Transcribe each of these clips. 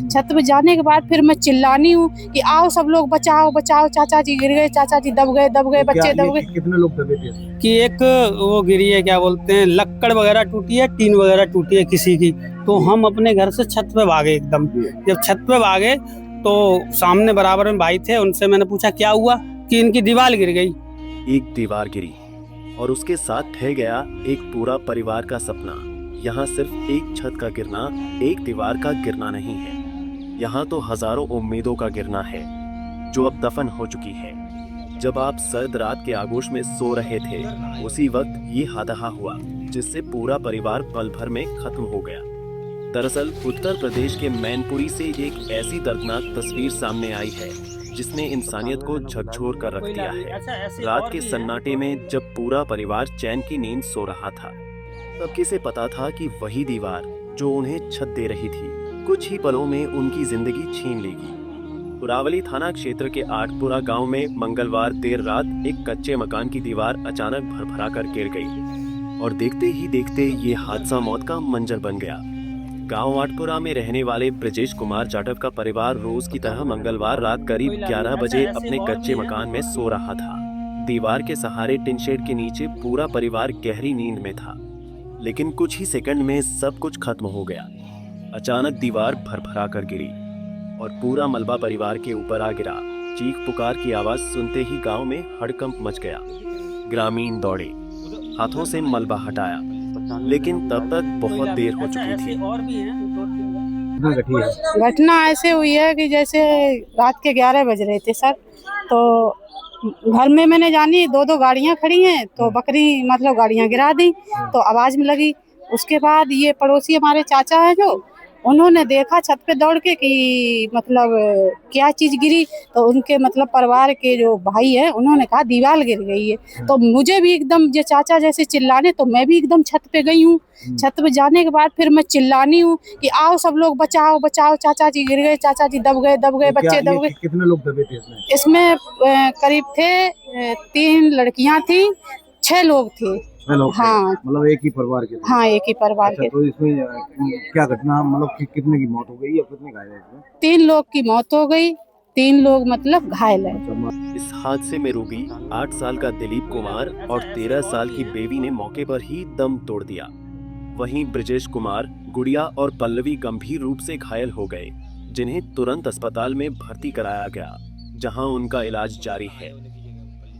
छत पे जाने के बाद फिर मैं चिल्लानी हूँ कि आओ सब लोग बचाओ बचाओ, चाचा जी गिर गए, चाचा जी दब गए, बच्चे दब गए। कितने लोग दबे थे? कि एक वो गिरी है, क्या बोलते हैं, लक्कड़ वगैरह टूटी है, टीन वगैरह टूटी है किसी की। तो हम अपने घर से छत पे भागे एकदम। जब छत पे भागे तो सामने बराबर में भाई थे, उनसे मैंने पूछा क्या हुआ, कि इनकी दीवार गिर गई। एक दीवार गिरी और उसके साथ ढह गया एक पूरा परिवार का सपना। यहाँ सिर्फ एक छत का गिरना, एक दीवार का गिरना नहीं है, यहाँ तो हजारों उम्मीदों का गिरना है जो अब दफन हो चुकी है। जब आप सर्द रात के आगोश में सो रहे थे, उसी वक्त ये हादसा हुआ जिससे पूरा परिवार पल भर में खत्म हो गया। दरअसल उत्तर प्रदेश के मैनपुरी से एक ऐसी दर्दनाक तस्वीर सामने आई है जिसने इंसानियत को झकझोर कर रख दिया है। रात के सन्नाटे में जब पूरा परिवार चैन की नींद सो रहा था, तब किसे पता था कि वही दीवार जो उन्हें छत दे रही थी, कुछ ही पलों में उनकी जिंदगी छीन लेगी। पुरावली थाना क्षेत्र के आठपुरा गांव में मंगलवार देर रात एक कच्चे मकान की दीवार अचानक भरभरा कर गिर गई और देखते ही देखते ये हादसा मौत का मंजर बन गया। गांव आठपुरा में रहने वाले ब्रजेश कुमार जाटव का परिवार रोज की तरह मंगलवार रात करीब 11 बजे अपने कच्चे मकान में सो रहा था। दीवार के सहारे टिन शेड के नीचे पूरा परिवार गहरी नींद में था, लेकिन कुछ ही सेकंड में सब कुछ खत्म हो गया। अचानक दीवार भरभरा कर गिरी और पूरा मलबा परिवार के ऊपर आ गिरा। चीख पुकार की आवाज सुनते ही गांव में हड़कंप मच गया। ग्रामीण दौड़े, हाथों से मलबा हटाया, लेकिन तब तक बहुत देर हो चुकी थी। घटना ऐसे हुई है कि जैसे रात के 11 बज रहे थे सर, तो घर में मैंने जानी 2-2 गाड़ियां खड़ी हैं, तो बकरी मतलब गाड़ियां गिरा दी, तो आवाज में लगी। उसके बाद ये पड़ोसी हमारे चाचा है जो, उन्होंने देखा छत पे दौड़ के कि मतलब क्या चीज गिरी, तो उनके मतलब परिवार के जो भाई है उन्होंने कहा दीवार गिर गई है। तो मुझे भी एकदम जो चाचा जैसे चिल्लाने, तो मैं भी एकदम छत पे गई हूँ। छत पे जाने के बाद फिर मैं चिल्लानी हूँ कि आओ सब लोग बचाओ बचाओ, चाचा जी गिर गए, चाचा जी दब गए, बच्चे दब गए। कितने लोग दबे थे इसमें करीब थे 3 लड़कियां थी, 6 लोग थे। हाँ, मतलब एक ही परिवार के थे। हाँ एक ही परिवार के। तो इसमें क्या घटना, मतलब कितने की मौत हो गई या कितने घायल हैं इसमें? 3 लोग की मौत हो गई, 3 लोग मतलब घायल है। इस हादसे में डूबी 8 साल का दिलीप कुमार और 13 साल की बेबी ने मौके पर ही दम तोड़ दिया। वहीं ब्रजेश कुमार, गुड़िया और पल्लवी गंभीर रूप से घायल हो गए, जिन्हें तुरंत अस्पताल में भर्ती कराया गया, जहां उनका इलाज जारी है।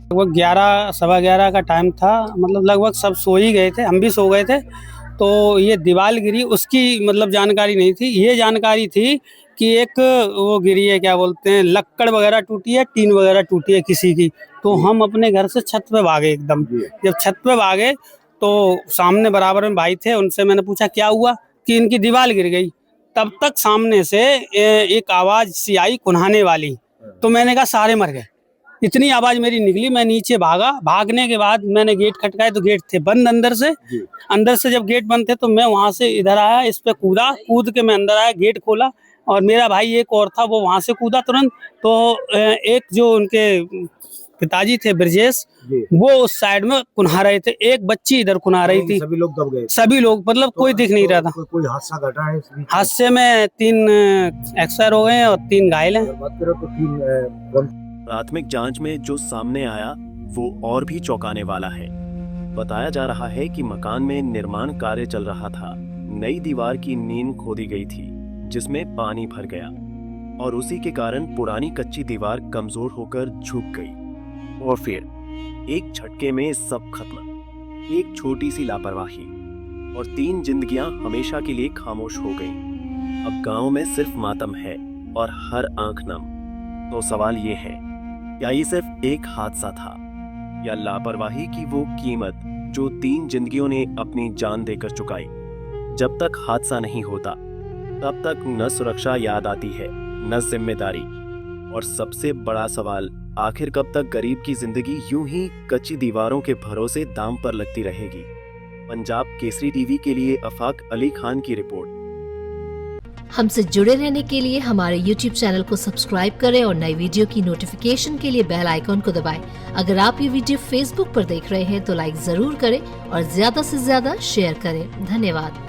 लगभग 11 सवा 11 का टाइम था, मतलब लगभग सब सो ही गए थे, हम भी सो गए थे। तो ये दीवार गिरी, उसकी मतलब जानकारी नहीं थी। ये जानकारी थी कि एक वो गिरी है, क्या बोलते हैं, लक्कड़ वगैरह टूटी है, टीन वगैरह टूटी है किसी की। तो हम अपने घर से छत पे भागे एकदम। जब छत पे भागे तो सामने बराबर में भाई थे, उनसे मैंने पूछा क्या हुआ, कि इनकी दीवार गिर गई। तब तक सामने से एक आवाज सी आई कुन्हाने वाली, तो मैंने कहा सारे मर गए। इतनी आवाज मेरी निकली, मैं नीचे भागा। भागने के बाद मैंने गेट खटकाए तो गेट थे बंद अंदर से। अंदर से जब गेट बंद थे तो मैं वहां से इधर आया, इस पे कूदा, कूद के मैं अंदर आया, गेट खोला और मेरा भाई एक और था, वो वहां से कूदा तुरंत। तो एक जो उनके पिताजी थे ब्रजेश, वो उस साइड में कुन्हा रहे थे, एक बच्ची इधर कुन्हा रही थी। सभी लोग दब गए? सभी लोग, मतलब कोई दिख नहीं रहा था। कोई हादसा घटा है? हादसे में 3 एक्सपायर हो गए और 3 घायल हैं। बात करो तो 3 प्राथमिक जांच में जो सामने आया वो और भी चौंकाने वाला है। बताया जा रहा है कि मकान में निर्माण कार्य चल रहा था। नई दीवार की नींव खोदी गई थी जिसमें पानी भर गया और उसी के कारण पुरानी कच्ची दीवार कमजोर होकर झुक गई और फिर एक झटके में सब खत्म। एक छोटी सी लापरवाही और 3 जिंदगियां हमेशा के लिए खामोश हो गईं। अब गांव में सिर्फ मातम है और हर आंख नम। तो सवाल ये है, क्या ये सिर्फ एक हादसा था या लापरवाही की वो कीमत जो 3 जिंदगियों ने अपनी जान देकर चुकाई? जब तक हादसा नहीं होता तब तक न सुरक्षा याद आती है, न जिम्मेदारी, और सबसे बड़ा सवाल, आखिर कब तक गरीब की जिंदगी यूं ही कच्ची दीवारों के भरोसे दांव पर लगती रहेगी? पंजाब केसरी टीवी के लिए अफाक अली खान की रिपोर्ट। हमसे जुड़े रहने के लिए हमारे YouTube चैनल को सब्सक्राइब करें और नई वीडियो की नोटिफिकेशन के लिए बेल आइकॉन को दबाएं। अगर आप ये वीडियो Facebook पर देख रहे हैं तो लाइक जरूर करें और ज्यादा से ज्यादा शेयर करें। धन्यवाद।